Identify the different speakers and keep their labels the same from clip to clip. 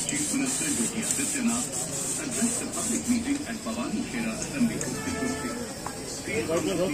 Speaker 1: Chief Minister Yogi Adityanath addressed a public meeting at Bhavani Khera Assembly constituency. Along with the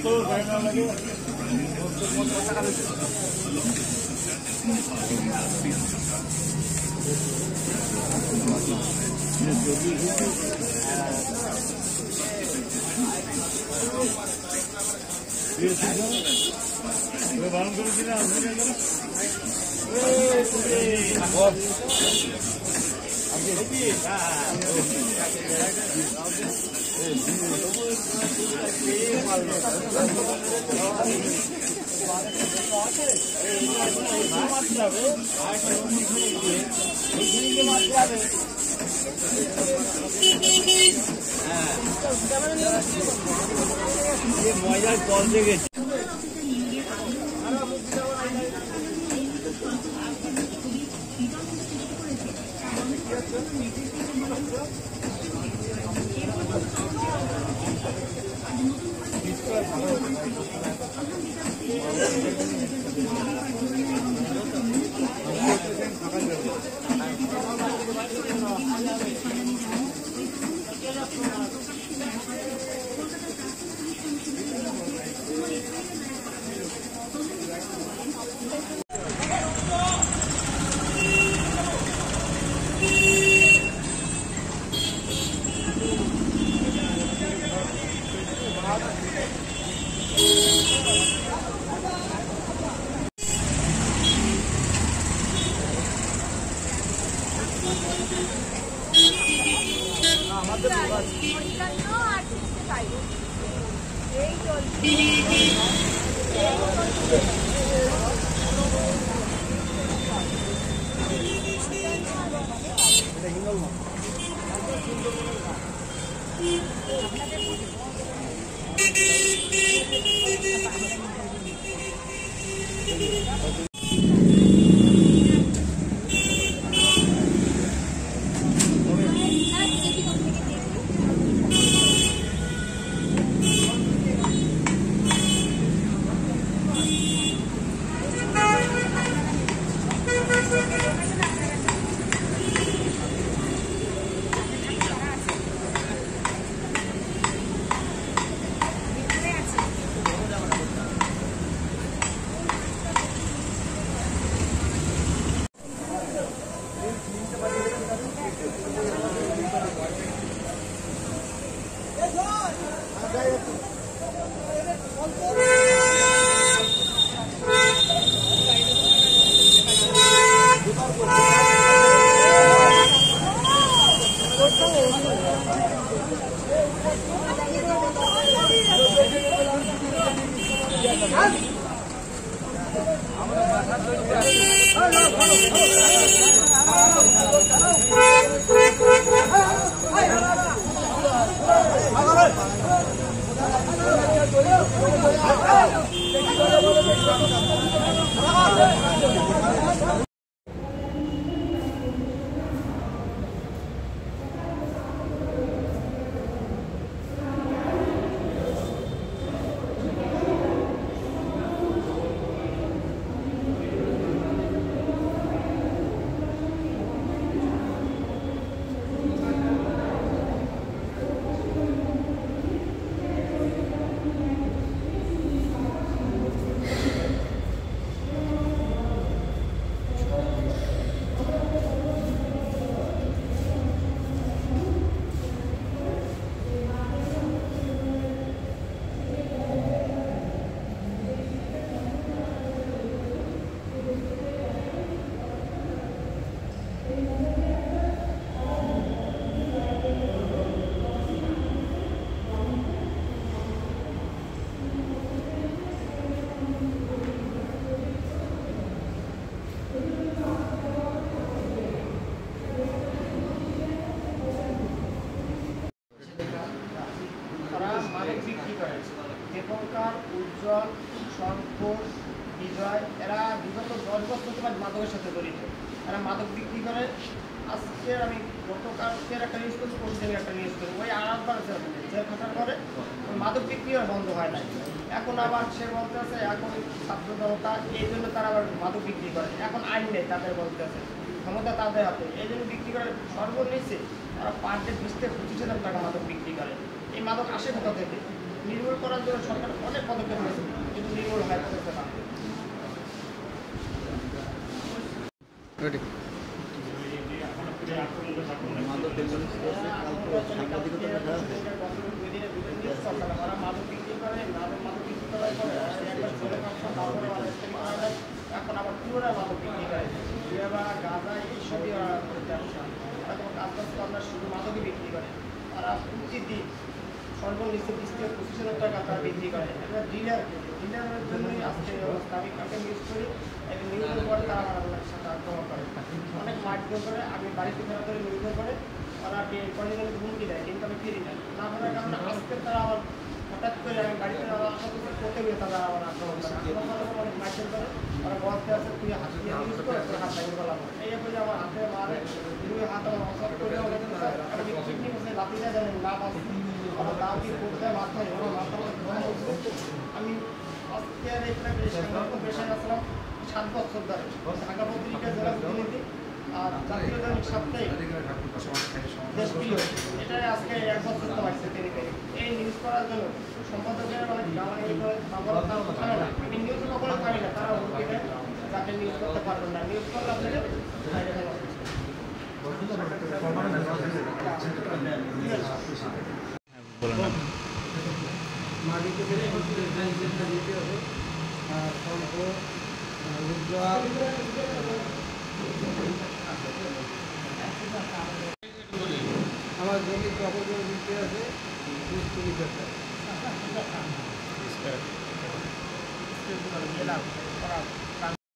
Speaker 2: Dipankar, উজ্জ্বল, শঙ্কর, বিজয় এরা বিগত 10 বছর থেকে মাদকের সাথে জড়িত। এরা মাদক বিক্রি করে আজকে আমি গতকালকের একটা নিউজ করি, পরশুদিনের একটা নিউজ করি, ওই আরামবাগ জেল খাটার পরে ওই মাদক বিক্রি আর বন্ধ হয় নাই। এখন আবার সে বলতে আছে এখন ছাত্র জনতা এই জন্য তারা আবার মাদক বিক্রি করে, এখন আইন নেই তাদের বলতে আছে, ক্ষমতা তাদের হাতে, এই জন্য বিক্রি করে সর্বনিচে তারা পার ডে 20 থেকে 25,000 টাকা মাদক বিক্রি করে। এই মাদক আসে কোথা থেকে? নির্মূল করার জন্য সরকার অনেক পদক্ষেপ নিয়েছে, কিন্তু নির্মূল হয় করতে না। এখন আবার পুরোটা মাদক বিক্রি করে, গাঁজা এইসবই আমরা শুধু মাদকই বিক্রি করে। তারা প্রতিদিন সর্বনিম্ন 20 থেকে 25,000 টাকা তারা বিক্রি করে। এবার ডিলারের জন্যই আজকে অবস্থা। আমি কাকে নিউজ করি, এবং নিউজের পরে তারা আমার সাথে আক্রমণ করে, অনেক মারধর করে, আমি বাড়িতে ফেরা করে নিউজের পরে তারা কয়েকজনের হুমকি দেয়, কিন্তু আমি ফিরি না করার কারণে আজকে তারা আমার হঠাৎ করে আমি বাড়িতে করতে গিয়ে তারা আমার আক্রমণ করে, অনেক মারধর করে। তারা বলতে আছে তুই হাত দিয়ে ইউজ করে তোর হাত ভেঙে ফেলাম, এই বলে আমার হাতে মারে, দুই হাত আমার অসব করে আমি কিডনি বসে লাতিটা জানেন লাভ আছে, আমার দাম কি করতে মাথায় আমার মাথা আমি আজকে এখানে সাংবাদিক পেশায় আসলাম 7 বছর ধরে, ঢাকা পত্রিকা জেলা প্রতিনিধি আর জাতীয় দৈনিক সাপ্তাহিক দেশপ্রিয়, এটাই আজকে 1 বছর তো আসছে তিনি। এই নিউজ করার জন্য সম্পাদকের অনেক গালাগালি করে, আমি নিউজ কখনো পারি না, তারা হুমকি দেয় যাকে নিউজ করতে পারবেন না, নিউজ করলে আপনাদের বাইরে ফেলা
Speaker 3: মাটিতে দিতে হবে আর সম্পদ উজ্জ্বল আমার জমি দখল করে দিতে আছে 20-30 হাজার।